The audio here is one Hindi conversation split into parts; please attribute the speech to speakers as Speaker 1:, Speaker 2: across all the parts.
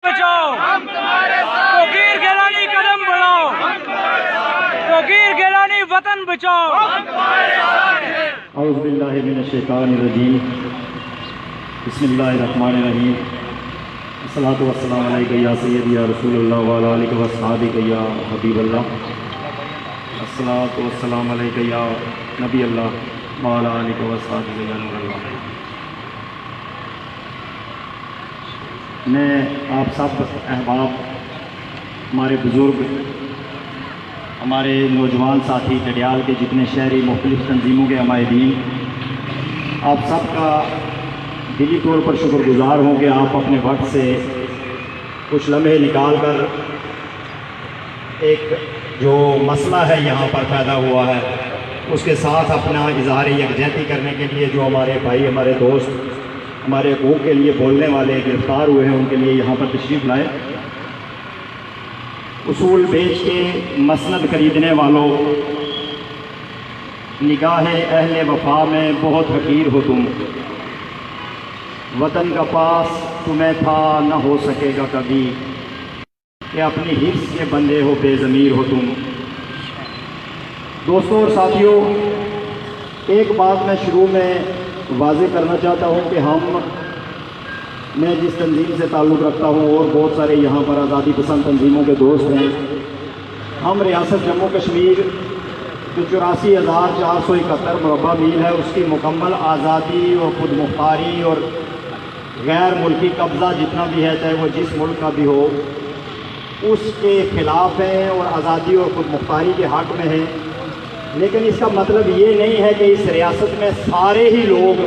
Speaker 1: बचाओ, फकीर गिलानी कदम बढ़ाओ, फकीर गिलानी वतन बचाओ।
Speaker 2: औज़ु बिल्लाहि मिनश शैतानिर रजीम, बिस्मिल्लाहिर रहमानिर रहीम। अस्सलातु वस्सलामु अलैका या सय्यदी या रसूलल्लाह व अला आलिका व अस्हाबिका या हबीबल्लाह। अस्सलातु वस्सलामु अलैका या नबी अल्लाह व अला आलिका व अस्हाबिका या नूरल्लाह। मैं आप सब अहबाब, हमारे बुज़ुर्ग, हमारे नौजवान साथी डडियाल के जितने शहरी मुख्तलिफ़ तंजीमों के हमायदीन, आप सब का दिली तौर पर शुक्रगुज़ार हूँ कि आप अपने वक्त से कुछ लम्हे निकाल कर एक जो मसला है यहाँ पर पैदा हुआ है उसके साथ अपना इज़हार यकजहती करने के लिए जो हमारे भाई, हमारे दोस्त, हमारे हकूक़ के लिए बोलने वाले गिरफ़्तार हुए हैं उनके लिए यहाँ पर तशरीफ़ लाए। उसूल बेच के मसनद खरीदने वालों, निगाह अहले वफा में बहुत हकीर हो तुम, वतन का पास तुम्हें था न हो सकेगा कभी, कि अपनी हिफ्ज़ के बंदे हो बेज़मीर हो तुम। दोस्तों और साथियों, एक बात मैं शुरू में वाज़ेह करना चाहता हूँ कि मैं जिस तंजीम से ताल्लुक़ रखता हूँ और बहुत सारे यहाँ पर आज़ादी पसंद तंजीमों के दोस्त हैं, हम रियासत जम्मू कश्मीर जो 84,471 मुरब्बा मील है उसकी मुकम्मल आज़ादी और खुद मुख्तारी और गैर मुल्की कब्ज़ा जितना भी है, चाहे वो जिस मुल्क का भी हो, उसके ख़िलाफ़ हैं और आज़ादी और खुद मुख्तारी के हक़ में हैं। लेकिन इसका मतलब ये नहीं है कि इस रियासत में सारे ही लोग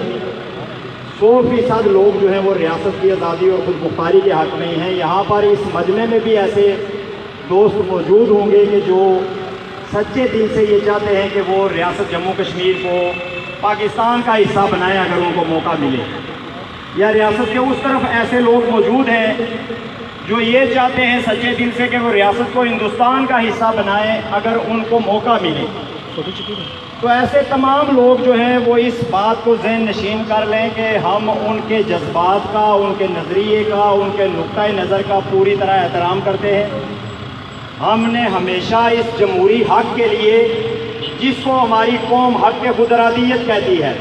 Speaker 2: 100% लोग जो हैं वो रियासत की आज़ादी और खुद मुख्तारी के हक़ में हैं। यहाँ पर इस मजमे में भी ऐसे दोस्त मौजूद होंगे कि जो सच्चे दिल से ये चाहते हैं कि वो रियासत जम्मू कश्मीर को पाकिस्तान का हिस्सा बनाएं अगर उनको मौका मिले, या रियासत के उस तरफ ऐसे लोग मौजूद हैं जो ये चाहते हैं सच्चे दिल से कि वो रियासत को हिंदुस्तान का हिस्सा बनाएं अगर उनको मौका मिले। तो ऐसे तमाम लोग जो हैं वो इस बात को ज़हन नशीन कर लें कि हम उनके जज्बात का, उनके नज़रिए का, उनके नुक्ता नज़र का पूरी तरह एहतराम करते हैं। हमने हमेशा इस जमहूरी हक़ के लिए, जिसको हमारी कौम हक़ खुदरादियत कहती है,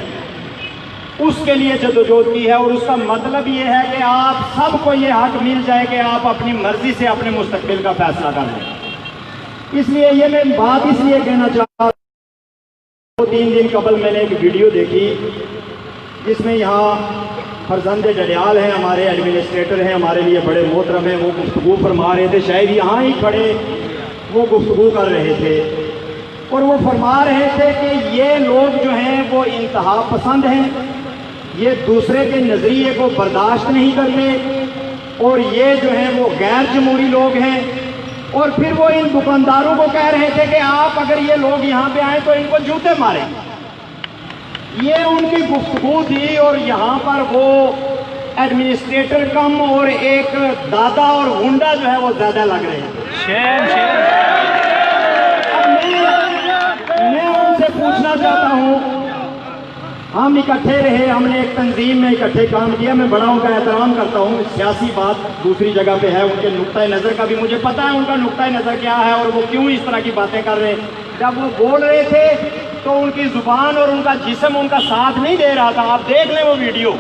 Speaker 2: उसके लिए जदोजहद की है। और उसका मतलब ये है कि आप सबको ये हक़ मिल जाए कि आप अपनी मर्ज़ी से अपने मुस्तक़बिल का फ़ैसला कर लें। इसलिए ये मैं बात इसलिए कहना चाहता हूँ, 2-3 दिन कबल मैंने एक वीडियो देखी जिसमें यहाँ फरजंद डडियाल हैं, हमारे एडमिनिस्ट्रेटर हैं, हमारे लिए बड़े मोहतरम हैं, वो गुफ्तगू फरमा रहे थे, शायद यहाँ ही खड़े वो गुफ्तगू कर रहे थे और वो फरमा रहे थे कि ये लोग जो हैं वो इंतहा पसंद हैं, ये दूसरे के नज़रिए को बर्दाश्त नहीं करते और ये जो हैं वो गैर जमहूरी लोग हैं। और फिर वो इन दुकानदारों को कह रहे थे कि आप अगर ये लोग यहाँ पे आए तो इनको जूते मारें। ये उनकी गुफ्तगू थी और यहाँ पर वो एडमिनिस्ट्रेटर कम और एक दादा और गुंडा जो है वो ज़्यादा लग रहे हैं। मैं उनसे पूछना चाहता हूँ, हम इकट्ठे रहे, हमने एक तंजीम में इकट्ठे काम किया, मैं बड़ा उनका एहतराम करता हूँ। सियासी बात दूसरी जगह पे है, उनके नुक्ता नज़र का भी मुझे पता है उनका नुक्ता नज़र क्या है और वो क्यों इस तरह की बातें कर रहे हैं। जब वो बोल रहे थे तो उनकी ज़ुबान और उनका जिस्म उनका साथ नहीं दे रहा था। आप देख लें वो वीडियो।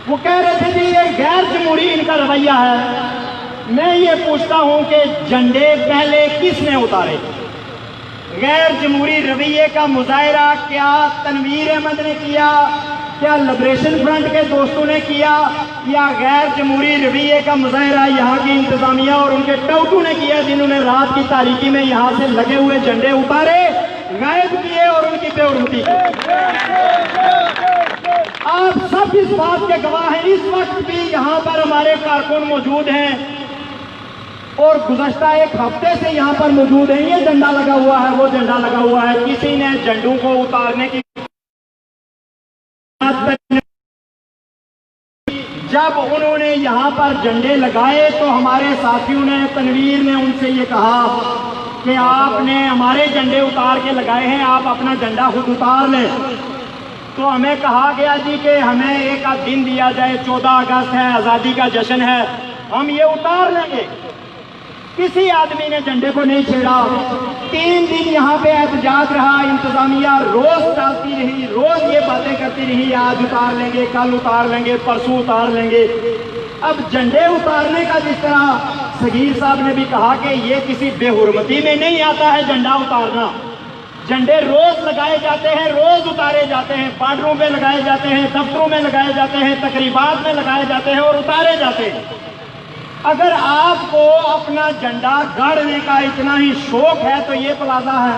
Speaker 2: वो कह रहे थे कि ये गैर जमहूरी इनका रवैया है। मैं ये पूछता हूँ कि झंडे पहले किसने उतारे? गैर जमहूरी रवैये का मुजाहरा क्या तनवीर अहमद ने किया, क्या लिबरेशन फ्रंट के दोस्तों ने किया, या गैर जमहूरी रवैये का मुजाहरा यहाँ की इंतजामिया और उनके टौटू ने किया, जिन्होंने रात की तारीकी में यहाँ से लगे हुए झंडे उतारे, गायब किए और उनकी बेउर्मती की? आप सब इस बात के गवाह हैं। इस वक्त भी यहाँ पर हमारे कारकुन मौजूद हैं और गुज़श्ता एक हफ्ते से यहाँ पर मौजूद है। ये झंडा लगा हुआ है, वो झंडा लगा हुआ है। किसी ने झंडों को उतारने की, जब उन्होंने यहाँ पर झंडे लगाए तो हमारे साथियों ने, तनवीर ने उनसे ये कहा कि आपने हमारे झंडे उतार के लगाए हैं, आप अपना झंडा खुद उतार लें। तो हमें कहा गया जी कि हमें एक दिन दिया जाए, 14 अगस्त है, आज़ादी का जश्न है, हम ये उतार लेंगे। किसी आदमी ने झंडे को नहीं छेड़ा। 3 दिन यहाँ पे एहतजाज रहा, इंतजामिया रोज टालती रही, रोज ये बातें करती रही, आज उतार लेंगे, कल उतार लेंगे, परसों उतार लेंगे। अब झंडे उतारने का जिस तरह सगीर साहब ने भी कहा कि ये किसी बेहुरमती में नहीं आता है झंडा उतारना। झंडे रोज लगाए जाते हैं, रोज उतारे जाते हैं, बॉर्डरों पे लगाए जाते हैं, दफ्तरों में लगाए जाते हैं, तकरीबात में लगाए जाते हैं और उतारे जाते हैं। अगर आपको अपना झंडा गाड़ने का इतना ही शौक है तो ये प्लाजा है,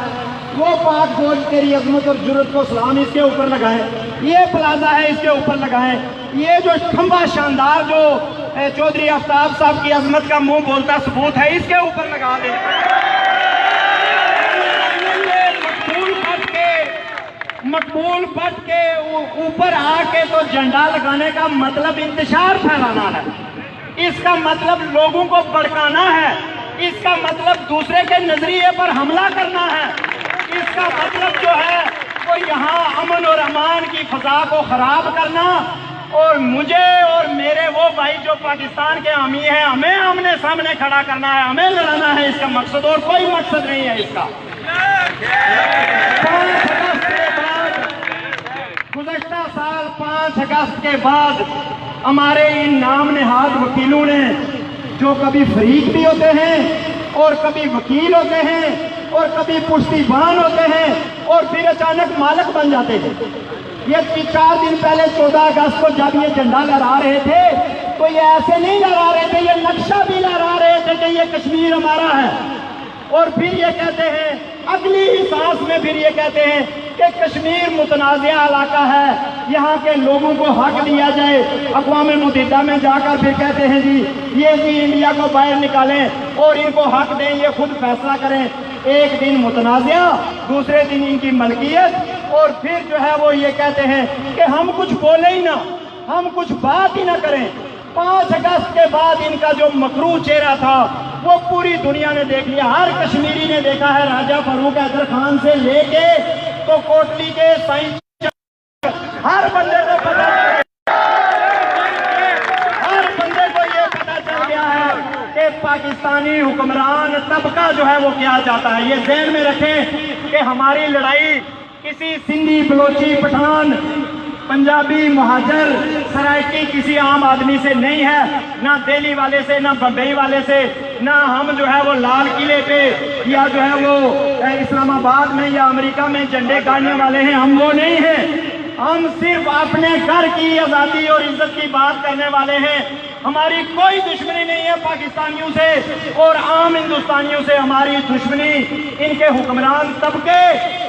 Speaker 2: वो पाक फौज तेरी अजमत और जुर्रत को सलाम इसके ऊपर लगाएं, ये प्लाजा है इसके ऊपर लगाएं, ये जो खंबा शानदार जो चौधरी आफ्ताब साहब की अजमत का मुंह बोलता सबूत है इसके ऊपर लगा दें। मकबूल भट्ट के ऊपर आके तो झंडा लगाने का मतलब इंतशार फैलाना है, इसका मतलब लोगों को भड़काना है, इसका मतलब दूसरे के नजरिए पर हमला करना है, इसका मतलब जो है वो यहाँ अमन और अमान की फजा को खराब करना। और मुझे और मेरे वो भाई जो पाकिस्तान के हामी हैं, हमें आमने सामने खड़ा करना है, हमें लड़ाना है, इसका मकसद और कोई मकसद नहीं है इसका। 5 अगस्त के बाद, गुज़श्ता साल 5 अगस्त के बाद हमारे इन नाम नहाद वकीलों ने, जो कभी फरीक भी होते हैं और कभी वकील होते हैं और कभी पुश्तीबान होते हैं और फिर अचानक मालिक बन जाते हैं। ये 4 दिन पहले 14 अगस्त को जब ये झंडा लहरा रहे थे तो ये ऐसे नहीं लहरा रहे थे, ये नक्शा भी लहरा रहे थे कि ये कश्मीर हमारा है। और फिर ये कहते हैं, अगली ही सांस में फिर ये कहते हैं कि कश्मीर मुतनाज़िया इलाका है, यहाँ के लोगों को हक दिया जाए। अक़वाम मुत्तहिदा में जाकर फिर कहते हैं जी इंडिया को बाहर निकालें और इनको हक दें, ये खुद फैसला करें। एक दिन मुतनाज़िया, दूसरे दिन इनकी मलकियत, और फिर जो है वो ये कहते हैं कि हम कुछ बोले ही ना, हम कुछ बात ही ना करें। 5 अगस्त के बाद इनका जो मकरू चेहरा था वो पूरी दुनिया ने देख लिया, हर कश्मीरी ने देखा है। राजा फरूक हैदर खान से लेके तो कोटली के साइंस, हर बंदे को पता, हर बंदे को ये पता चल गया है कि पाकिस्तानी हुक्मरान तबका जो है वो क्या चाहता है। ये ज़हन में रखें कि हमारी लड़ाई किसी सिंधी, बलोची, पठान, पंजाबी, मुहाजिर, सराइकी किसी आम आदमी से नहीं है, ना दिल्ली वाले से, ना बम्बई वाले से, ना हम जो है वो लाल किले पे या जो है वो इस्लामाबाद में या अमेरिका में झंडे गाड़ने वाले हैं, हम वो नहीं हैं। हम सिर्फ अपने घर की आज़ादी और इज्जत की बात करने वाले हैं। हमारी कोई दुश्मनी नहीं है पाकिस्तानियों से और आम हिंदुस्तानियों से। हमारी दुश्मनी इनके हुक्मरान तबके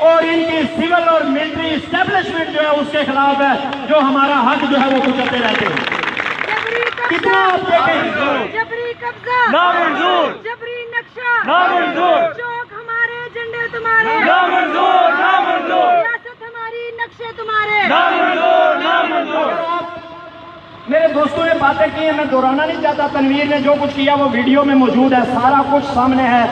Speaker 2: और इनकी सिविल और मिलिट्री इस्टेब्लिशमेंट जो है उसके खिलाफ है, जो हमारा हक जो है वो कुचलते रहते हैं। कितना आप देखें,
Speaker 3: जबरी कब्जा
Speaker 1: नामंजूर,
Speaker 3: जबरी नक्शा
Speaker 1: नामंजूर,
Speaker 3: चौक हमारे, झंडे तुम्हारे,
Speaker 1: नामंजूर, नामंजूर,
Speaker 3: सियासत हमारी, नक्शे तुम्हारे,
Speaker 1: नामंजूर, नामंजूर।
Speaker 2: मेरे दोस्तों ने बातें की हैं, मैं दोहराना नहीं चाहता। तनवीर ने जो कुछ किया वो वीडियो में मौजूद है, सारा कुछ सामने है।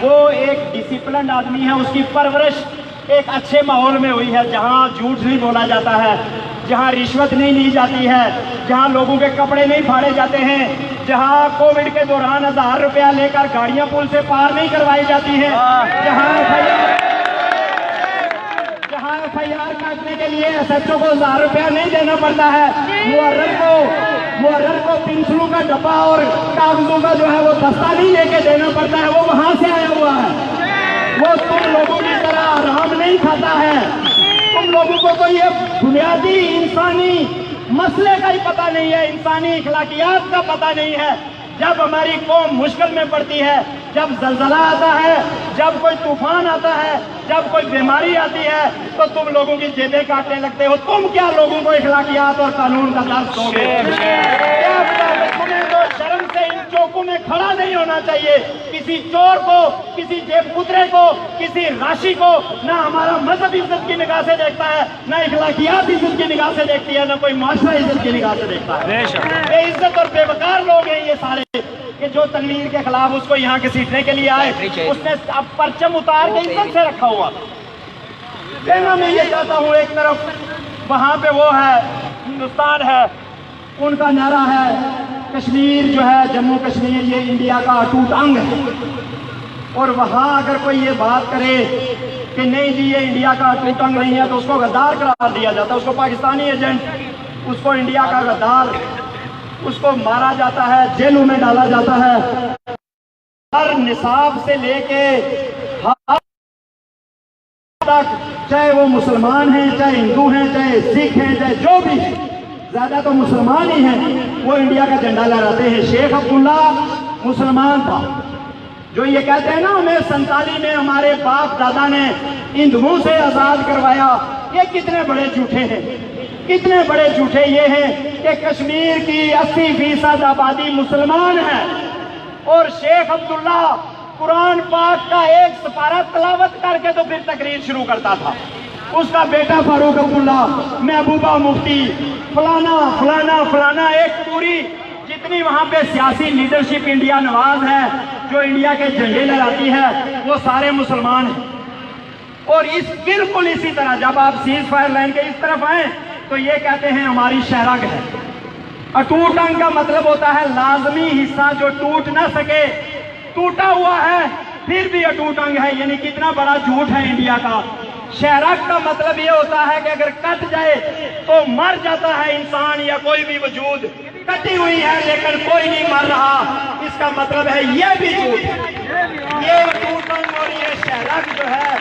Speaker 2: वो एक डिसिप्लिन आदमी है, उसकी परवरिश एक अच्छे माहौल में हुई है, जहाँ झूठ नहीं बोला जाता है, जहाँ रिश्वत नहीं ली जाती है, जहाँ लोगों के कपड़े नहीं फाड़े जाते हैं, जहाँ कोविड के दौरान 1000 रुपया लेकर गाड़ियाँ पुल से पार नहीं करवाई जाती हैं, जहाँ FIR काटने के लिए SHO को 1000 रुपया नहीं देना पड़ता है, मुहर्रम को पेंसिलों का डब्बा और कागजों का जो है वो दस्ता नहीं लेके देना पड़ता है, वो वहाँ से आया हुआ है। वो तुम लोगों की तरह आराम नहीं खाता है। तुम लोगों को तो ये बुनियादी इंसानी मसले का ही पता नहीं है, इंसानी इखलाकियात का पता नहीं है। जब हमारी कौम मुश्किल में पड़ती है, जब जलजला आता है, जब कोई तूफान आता है, जब कोई बीमारी आती है, तो तुम लोगों की जेबें काटने लगते हो। तुम क्या लोगों को इखलाकियात और कानून का दर्स दोगे? तुम्हें तो शर्म से इन चौकों में खड़ा नहीं होना चाहिए। किसी चोर को, किसी जेब कुतरे को, किसी राशि को ना हमारा मजहब इज्जत की निगाह से देखता है, ना इखलाकियात इज्जत की निगाह से देखती है, ना कोई माशरा इज्जत की निगाह से देखता है। बेइज्जत और बेवकार लोग हैं ये सारे, कि जो तनवीर के खिलाफ उसको यहाँ के सीटने के लिए आए, उसने अब परचम उतार के इज्जत से रखा हुआ। कहना मैं ये चाहता हूँ, एक तरफ वहाँ पे वो है, हिंदुस्तान है, उनका नारा है कश्मीर जो है, जम्मू कश्मीर, ये इंडिया का अटूट अंग है। और वहाँ अगर कोई ये बात करे कि नहीं जी ये इंडिया का अटूट अंग नहीं है, तो उसको गद्दार करार दिया जाता है, उसको पाकिस्तानी एजेंट, उसको इंडिया का गद्दार, उसको मारा जाता है, जेलों में डाला जाता है। हर निसाब से लेके हर तक, चाहे वो मुसलमान हैं, चाहे हिंदू हैं, चाहे सिख हैं, चाहे जो भी, ज्यादा तो मुसलमान ही हैं, वो इंडिया का झंडा लहराते हैं। शेख अब्दुल्ला मुसलमान था, जो ये कहते हैं ना हमें 47 में हमारे बाप दादा ने हिंदुओं से आजाद करवाया, ये कितने बड़े झूठे हैं, कितने बड़े झूठे ये हैं कि कश्मीर की 80% आबादी मुसलमान है। और शेख अब्दुल्ला कुरान पाक का एक सपारा तलावत करके तो फिर तकरीर शुरू करता था। उसका बेटा फारूक अब्दुल्ला, महबूबा मुफ्ती, फलाना फलाना फलाना, एक पूरी जितनी वहां पे सियासी लीडरशिप इंडिया नवाज है, जो इंडिया के झंडे लहराती है, वो सारे मुसलमान हैं। और इस बिल्कुल इसी तरह जब आप सीज फायर लाइन के इस तरफ आए तो ये कहते हैं हमारी शहरग है। अटूट अंग का मतलब होता है लाजमी हिस्सा जो टूट ना सके, टूटा हुआ है फिर भी अटूट अंग है, यानी कितना बड़ा झूठ है इंडिया का। शहरग का मतलब ये होता है कि अगर कट जाए तो मर जाता है इंसान या कोई भी वजूद, कटी हुई है लेकिन कोई नहीं मर रहा, इसका मतलब है ये भी झूठ है। ये अटूट अंग और ये शहरग जो है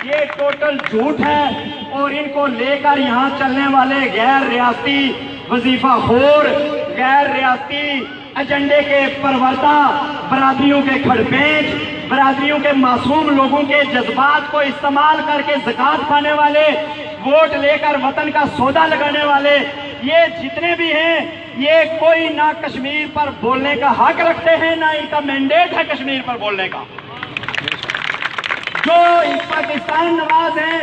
Speaker 2: ये टोटल झूठ है। और इनको लेकर यहाँ चलने वाले गैर रियासती वजीफा खोर, गैर रियासती एजेंडे के परवरदा, बरादरियों के खड़पेंच, बरादरियों के मासूम लोगों के जज्बात को इस्तेमाल करके ज़कात खाने वाले, वोट लेकर वतन का सौदा लगाने वाले, ये जितने भी हैं, ये कोई ना कश्मीर पर बोलने का हक रखते हैं, ना इनका मैंडेट है कश्मीर पर बोलने का। जो पाकिस्तान नवाज हैं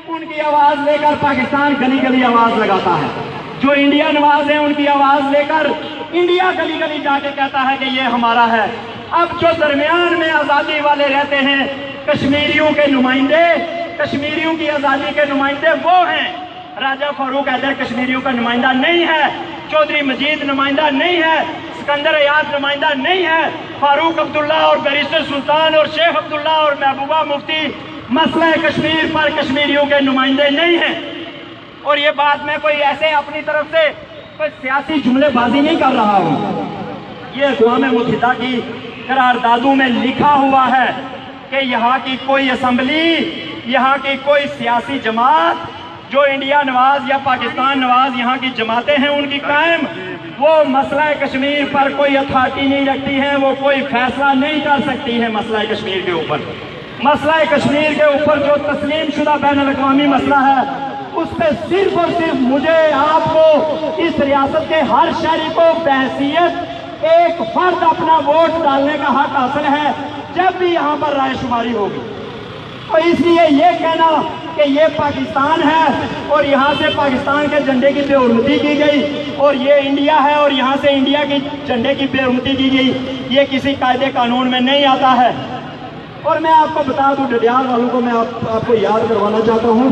Speaker 2: उनकी आवाज लेकर पाकिस्तान गली गली आवाज लगाता है, जो इंडिया नवाज हैं उनकी आवाज लेकर इंडिया गली गली जाके कहता है कि ये हमारा है। अब जो दरमियान में आज़ादी वाले रहते हैं, कश्मीरियों के नुमाइंदे, कश्मीरियों की आज़ादी के नुमाइंदे वो हैं। राजा फारूक हैदर कश्मीरियों का नुमाइंदा नहीं है, चौधरी मजीद नुमाइंदा नहीं है, सिकंदर अयाज नुमाइंदा नहीं है, फारूक अब्दुल्ला और बैरिस्टर सुल्तान और शेख अब्दुल्ला और महबूबा मुफ्ती मसला कश्मीर पर कश्मीरियों के नुमाइंदे नहीं हैं। और ये बात मैं कोई ऐसे अपनी तरफ से कोई सियासी जुमलेबाजी नहीं कर रहा हूँ, ये अक़वाम मुत्तहिदा की करारदादों में लिखा हुआ है कि यहाँ की कोई असम्बली, यहाँ की कोई सियासी जमात जो इंडिया नवाज या पाकिस्तान नवाज यहाँ की जमातें हैं उनकी कायम, वो मसला कश्मीर पर कोई अथॉरिटी नहीं रखती हैं, वो कोई फैसला नहीं कर सकती है मसला कश्मीर के ऊपर। मसला कश्मीर के ऊपर जो तस्लीम शुदा बैन अल-अक़वामी मसला है, उस पर सिर्फ और सिर्फ मुझे, आपको, इस रियासत के हर शहरी को बहैसियत एक फर्द अपना वोट डालने का हक हासिल है जब भी यहाँ पर रायशुमारी होगी। तो इसलिए ये कहना कि ये पाकिस्तान है और यहाँ से पाकिस्तान के झंडे की बेहुरमती की गई और ये इंडिया है और यहाँ से इंडिया के झंडे की बेहुरमती की गई, ये किसी कायदे कानून में नहीं आता है। और मैं आपको बता दूं, डडियाल वालों को मैं आपको याद करवाना चाहता हूँ,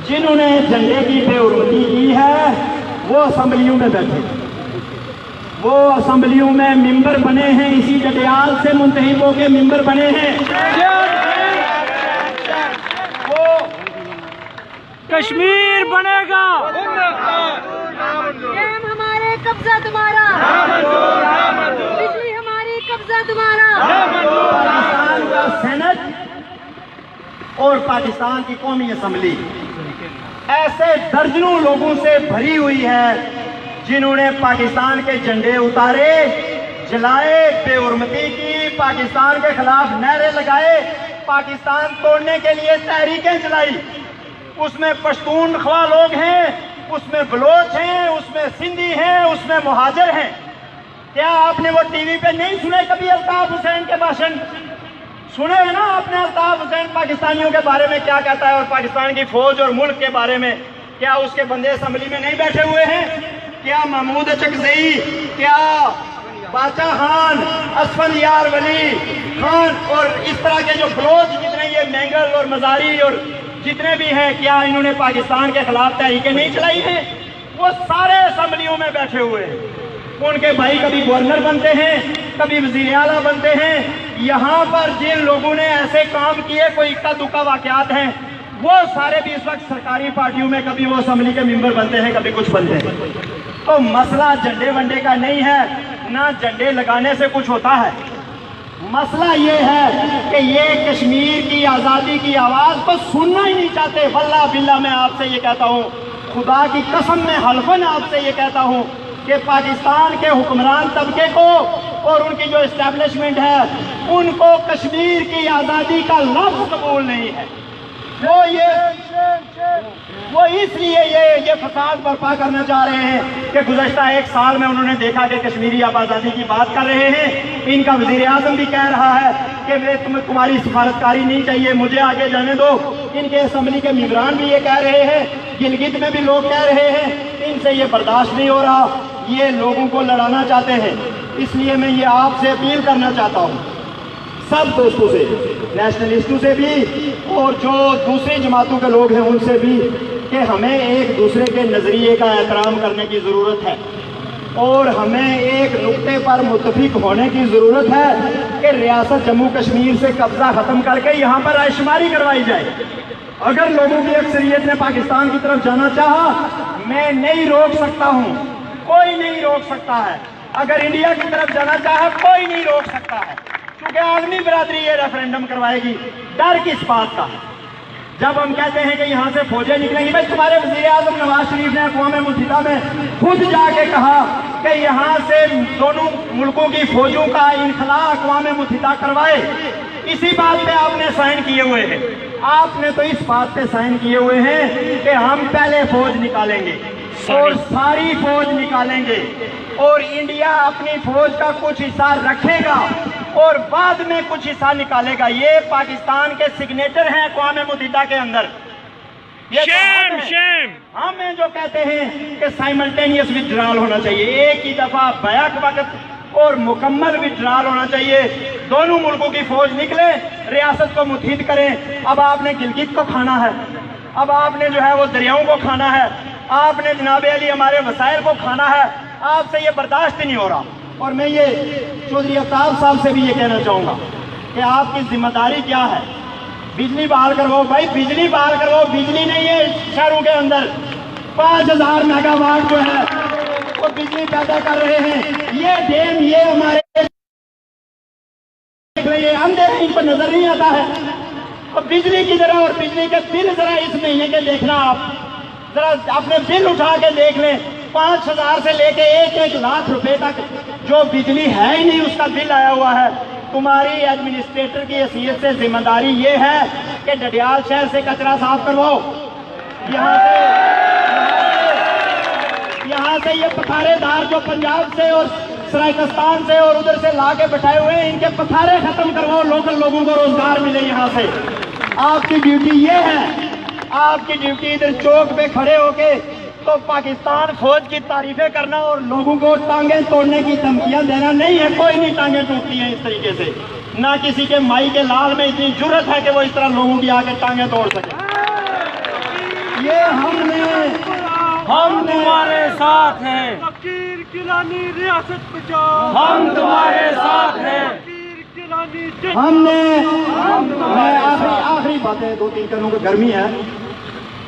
Speaker 2: जिन्होंने झंडे की बेहुरमती की है वो असम्बलियों में बैठे, वो असम्बलियों में मेंबर बने हैं, इसी डडियाल से मुंतहिब होकर मेंबर बने हैं। वो
Speaker 1: कश्मीर बनेगा,
Speaker 3: डैम हमारे, कब्जा तुम्हारा, बिजली हमारी, कब्जा तुम्हारा।
Speaker 2: पाकिस्तान का सेनेट और पाकिस्तान की कौमी असम्बली ऐसे दर्जनों लोगों से भरी हुई है जिन्होंने पाकिस्तान के झंडे उतारे, जलाए, बेहुरमती की, पाकिस्तान के खिलाफ नारे लगाए, पाकिस्तान तोड़ने के लिए तहरीकें चलाई। उसमें पश्तूनख्वा लोग हैं, उसमें बलोच हैं, उसमें सिंधी हैं, उसमें मुहाजिर हैं। क्या आपने वो टीवी पे नहीं सुने कभी अल्ताफ हुसैन के भाषण? सुने हैं ना आपने अल्ताफ हुसैन पाकिस्तानियों के बारे में क्या कहता है और पाकिस्तान की फौज और मुल्क के बारे में? क्या उसके बंदे असम्बली में नहीं बैठे हुए हैं? क्या महमूद चकजई, क्या बाचा खान, असफल यार वली खान और इस तरह के जो बलोच जितने ये मैंगल और मजारी और जितने भी हैं, क्या इन्होंने पाकिस्तान के खिलाफ तहरीकें नहीं चलाई हैं? वो सारे असम्बलियों में बैठे हुए हैं। उनके भाई कभी गवर्नर बनते हैं, कभी वजीर आला बनते हैं। यहाँ पर जिन लोगों ने ऐसे काम किए, कोई इक्का दुक्का वाकयात हैं, वो सारे भी इस वक्त सरकारी पार्टियों में, कभी वो असेंबली के मेंबर बनते हैं, कभी कुछ बनते हैं। तो मसला झंडे वंडे का नहीं है, ना झंडे लगाने से कुछ होता है। मसला ये है कि ये कश्मीर की आज़ादी की आवाज़ को सुनना ही नहीं चाहते। वल्लाह बिल्लाह मैं आपसे ये कहता हूँ, खुदा की कसम में हल्फन आपसे ये कहता हूँ कि पाकिस्तान के हुक्मरान तबके को और उनकी जो इस्टेब्लिशमेंट है, उनको कश्मीर की आज़ादी का लफ्ज़ कबूल नहीं है। वो इसलिए ये फसाद बर्पा करना चाह रहे हैं कि गुज़श्ता एक साल में उन्होंने देखा कि कश्मीरी आप आज़ादी की बात कर रहे हैं। इनका वज़ीर आज़म भी कह रहा है कि तुम्हारी सिफारतकारी नहीं चाहिए, मुझे आगे जाने दो। इनके असेंबली के मेंबरान भी ये कह रहे हैं, गिलगित में भी लोग कह रहे हैं, इनसे ये बर्दाश्त नहीं हो रहा, ये लोगों को लड़ाना चाहते हैं। इसलिए मैं ये आपसे अपील करना चाहता हूँ, सब दोस्तों से, नेशनलिस्टों से भी और जो दूसरी जमातों के लोग हैं उनसे भी, कि हमें एक दूसरे के नज़रिए का एहतराम करने की ज़रूरत है और हमें एक नुक्ते पर मुत्तफिक होने की ज़रूरत है कि रियासत जम्मू कश्मीर से कब्ज़ा ख़त्म करके यहाँ पर आयशुमारी करवाई जाए। अगर लोगों की अक्सरियत ने पाकिस्तान की तरफ जाना चाहा, मैं नहीं रोक सकता हूँ, कोई नहीं रोक सकता है। अगर इंडिया की तरफ जाना चाहा, कोई नहीं रोक सकता है, क्योंकि आलमी बिरादरी ये रेफरेंडम करवाएगी। डर किस बात का? जब हम कहते हैं कि यहाँ से फौजें निकलेंगी, भाई तुम्हारे वज़ीर आज़म नवाज शरीफ ने अक़वाम मुत्तहिदा में खुद जाके कहा कि यहाँ से दोनों मुल्कों की फौजों का इनखला अक़वाम मुत्तहिदा करवाए। इसी बात पे आपने साइन किए हुए हैं। आपने तो इस बात पे साइन किए हुए हैं कि हम पहले फौज निकालेंगे और सारी फौज निकालेंगे और इंडिया अपनी फौज का कुछ हिस्सा रखेगा और बाद में कुछ हिस्सा निकालेगा। ये पाकिस्तान के सिग्नेचर हैं अक़वाम मुत्तहिदा के अंदर।
Speaker 1: शेम
Speaker 2: हमें जो कहते हैं कि साइमल्टेनियस विड्रॉल होना चाहिए, एक ही दफा बैक वक्त और मुकम्मल विड्रॉल होना चाहिए। दोनों मुल्कों की फौज निकले, रियासत को मुत्तहिद करें। अब आपने गिलगित को खाना है, अब आपने जो है वो दरियाओं को खाना है, आपने जनाब अली हमारे वसाइल को खाना है। आपसे ये बर्दाश्त नहीं हो रहा। और मैं ये चौधरी अफ्ताब साहब से भी ये कहना चाहूँगा कि आपकी जिम्मेदारी क्या है। बिजली बहाल करवाओ भाई, बिजली बहाल करवाओ। बिजली नहीं है शहरों के अंदर, 5000 मेगावाट जो है वो बिजली पैदा कर रहे हैं। ये डैम ये हमारे अंधे, इन पर नजर नहीं आता है। और बिजली की जरा और बिजली के बिल जरा इस महीने के देखना, आप जरा अपने बिल उठा के देख लें। 5000 से लेके 1-1 लाख रुपए तक जो बिजली है ही नहीं उसका बिल आया हुआ है। तुम्हारी एडमिनिस्ट्रेटर की हैसियत से जिम्मेदारी ये है कि डडियाल शहर से कचरा साफ करवाओ। यहाँ से ये पथारेदार जो पंजाब से और सरायकस्तान से और उधर से ला के बैठाए हुए हैं, इनके पथारे खत्म करवाओ, लोकल लोगों को रोजगार मिले। यहाँ से आपकी ड्यूटी ये है, आपकी ड्यूटी इधर चौक पे खड़े होके तो पाकिस्तान फौज की तारीफें करना और लोगों को टांगे तोड़ने की धमकियां देना नहीं है। कोई नहीं टांगे टूटती हैं इस तरीके से, ना किसी के माई के लाल में इतनी जुर्रत है कि वो इस तरह लोगों की आके टांगे तोड़ सके। ये हम
Speaker 1: तुम्हारे साथ हैं,
Speaker 4: फकीर गिलानी रियासत बचाओ,
Speaker 1: हम तुम्हारे साथ हैं।
Speaker 4: फकीर गिलानी
Speaker 2: मैं आखिरी बातें 2-3 करूँगा, गर्मी है।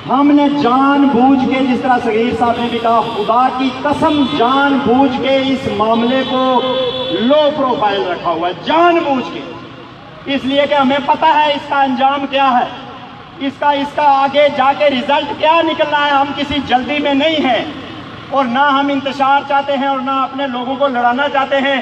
Speaker 2: हमने जानबूझ के, जिस तरह सगीर साहब ने भी कहा, खुदा की कसम जानबूझ के इस मामले को लो प्रोफाइल रखा हुआ है, जानबूझ के। इसलिए कि हमें पता है इसका अंजाम क्या है, इसका आगे जाके रिजल्ट क्या निकलना है। हम किसी जल्दी में नहीं हैं और ना हम इंतशार चाहते हैं और ना अपने लोगों को लड़ाना चाहते हैं।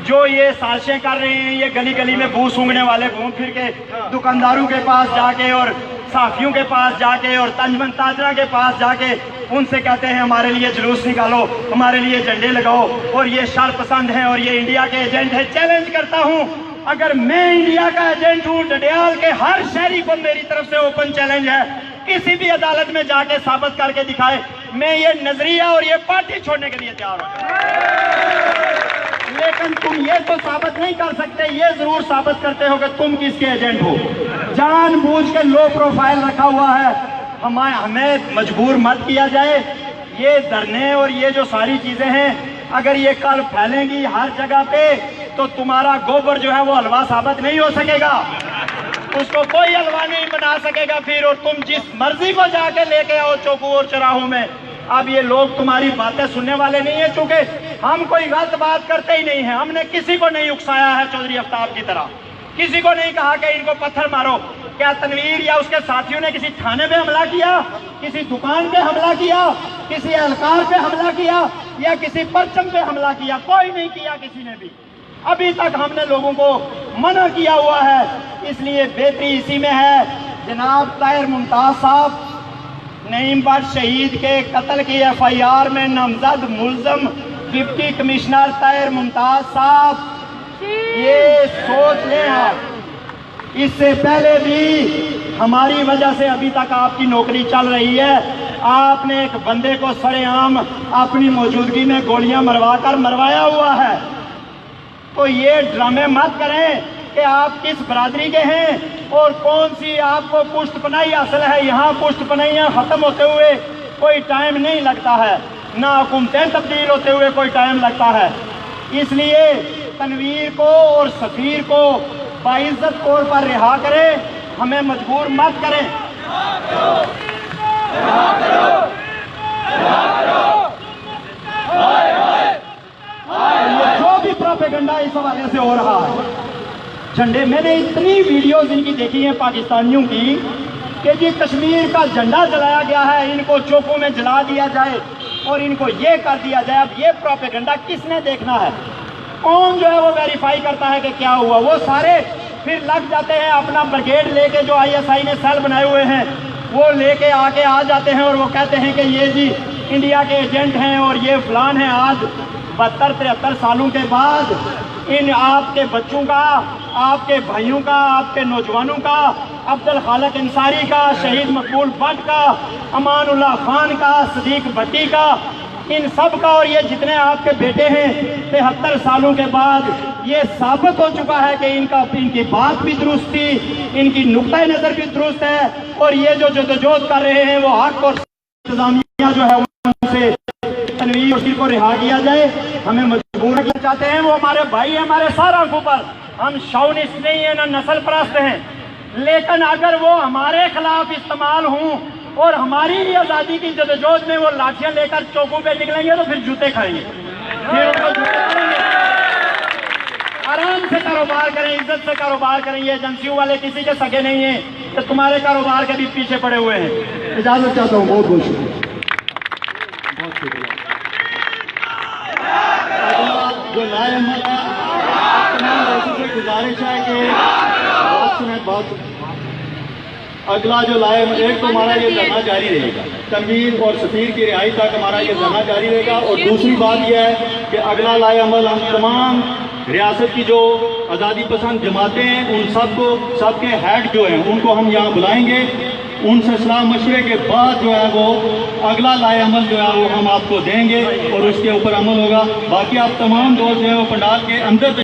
Speaker 2: जो ये साजिशें कर रहे हैं, ये गली गली में बू सूंघने वाले घूम फिर के दुकानदारों के पास जाके और साफियों के पास जाके और तंजमन ताजरा के पास जाके उनसे कहते हैं हमारे लिए जुलूस निकालो, हमारे लिए झंडे लगाओ और ये शर पसंद है और ये इंडिया के एजेंट है। चैलेंज करता हूँ, अगर मैं इंडिया का एजेंट हूँ, डडियाल के हर शहरी को मेरी तरफ से ओपन चैलेंज है, किसी भी अदालत में जाके साबित करके दिखाए मैं ये नजरिया और ये पार्टी छोड़ने के लिए तैयार हूँ। लेकिन तुम ये तो साबित नहीं कर सकते, ये जरूर साबित करते हो कि तुम किसके एजेंट हो। जानबूझ के लो प्रोफाइल रखा हुआ है, हमें मजबूर मत किया जाए। ये धरने और ये जो सारी चीजें हैं, अगर ये कल फैलेंगी हर जगह पे तो तुम्हारा गोबर जो है वो हलवा साबित नहीं हो सकेगा, उसको कोई हलवा नहीं बना सकेगा फिर। और तुम जिस मर्जी को जाके लेके आओ चौकों और चौराहों में, अब ये लोग तुम्हारी बातें सुनने वाले नहीं है, चूंकि हम कोई गलत बात करते ही नहीं है। हमने किसी को नहीं उकसाया है चौधरी आफ्ताब की तरह, किसी को नहीं कहा कि इनको पत्थर मारो। क्या तनवीर या उसके साथियों ने किसी थाने पे हमला किया, किसी दुकान पे हमला किया, किसी एहलकार पे हमला किया या किसी परचम पे हमला किया? कोई नहीं किया किसी ने भी। अभी तक हमने लोगों को मना किया हुआ है। इसलिए बेहतरी इसी में है, जनाब ताहिर मुमताज साहब नईम बट शहीद के कत्ल की FIR में नामजद मुल्जम डिप्टी कमिश्नर ताहिर मुमताज साहब, ये सोच लें आप, इससे पहले भी हमारी वजह से अभी तक आपकी नौकरी चल रही है। आपने एक बंदे को सरेआम अपनी मौजूदगी में गोलियां मरवाकर मरवाया हुआ है। तो ये ड्रामे मत करें कि आप किस बरादरी के हैं और कौन सी आपको पुष्टपनाही हासिल है। यहाँ पुष्टपनाहियाँ ख़त्म होते हुए कोई टाइम नहीं लगता है, ना हुकूमतें तब्दील होते हुए कोई टाइम लगता है। इसलिए तनवीर को और सफीर को बाइज्जत तौर पर रिहा करें, हमें मजबूर मत करें। जो भी प्रोपेगेंडा इस हवाले से हो रहा है, झंडे, मैंने इतनी वीडियोस इनकी देखी हैं पाकिस्तानियों की कि जी कश्मीर का झंडा जलाया गया है, इनको चौकों में जला दिया जाए और इनको ये कर दिया जाए। अब ये प्रोपेगेंडा किसने देखना है? कौन जो है वो वेरीफाई करता है कि क्या हुआ? वो सारे फिर लग जाते हैं अपना ब्रिगेड लेके, जो ISI ने सेल बनाए हुए हैं वो लेके आके आ जाते हैं और वो कहते हैं कि ये जी इंडिया के एजेंट हैं और ये फलान है। आज 72-73 सालों के बाद इन आपके बच्चों का, आपके भाइयों का, आपके नौजवानों का, अब्दुल खालिक अंसारी का, शहीद मकबूल भट्ट का, अमानुल्लाह खान का, सदीक भट्टी का, इन सब का और ये जितने आपके बेटे हैं 73 सालों के बाद ये साबित हो चुका है कि इनकी बात भी दुरुस्त थी, इनकी नुक्ता नज़र भी दुरुस्त है और ये जो जदोजहद कर रहे हैं वो हक और इंतजामिया जो है उनसे तनवीर को रिहा किया जाए। हमें मजबूर करना चाहते हैं, वो हमारे भाई है, हमारे सारा आंखों पर। हम शौनिस्ट नहीं है, ना नस्ल परस्त हैं, लेकिन अगर वो हमारे खिलाफ इस्तेमाल हों और हमारी ही आज़ादी की जदोजहद में वो लाठियां लेकर चौकों पे निकलेंगे तो फिर जूते खाएंगे, फिर उनको जूते खाएंगे। आराम से कारोबार करें, इज्जत से कारोबार करें। ये एजेंसियों वाले किसी के सगे नहीं है कि तुम्हारे कारोबार के भी पीछे पड़े हुए हैं। इजाजत चाहता हूँ, बहुत बहुत शुक्रिया। बहुत शुक्रिया। जो लाए तमाम लोगों से गुजारिश है कि बात सुने, बात। अगला जो लाए, एक तो हमारा ये धरना जारी रहेगा, तनवीर और सफीर की रिहाई तक हमारा ये धरना जारी रहेगा। और दूसरी बात यह है कि अगला लाए अमल हम तमाम रियासत की जो आज़ादी पसंद जमातें हैं उन सबको, सबके हेड जो हैं उनको हम यहाँ बुलाएंगे। उनसे सलाह मशवरे के बाद जो है वो अगला लाए अमल जो है वो हम आपको देंगे और उसके ऊपर अमल होगा। बाकी आप तमाम दोस्त जो है वो पंडाल के अंदर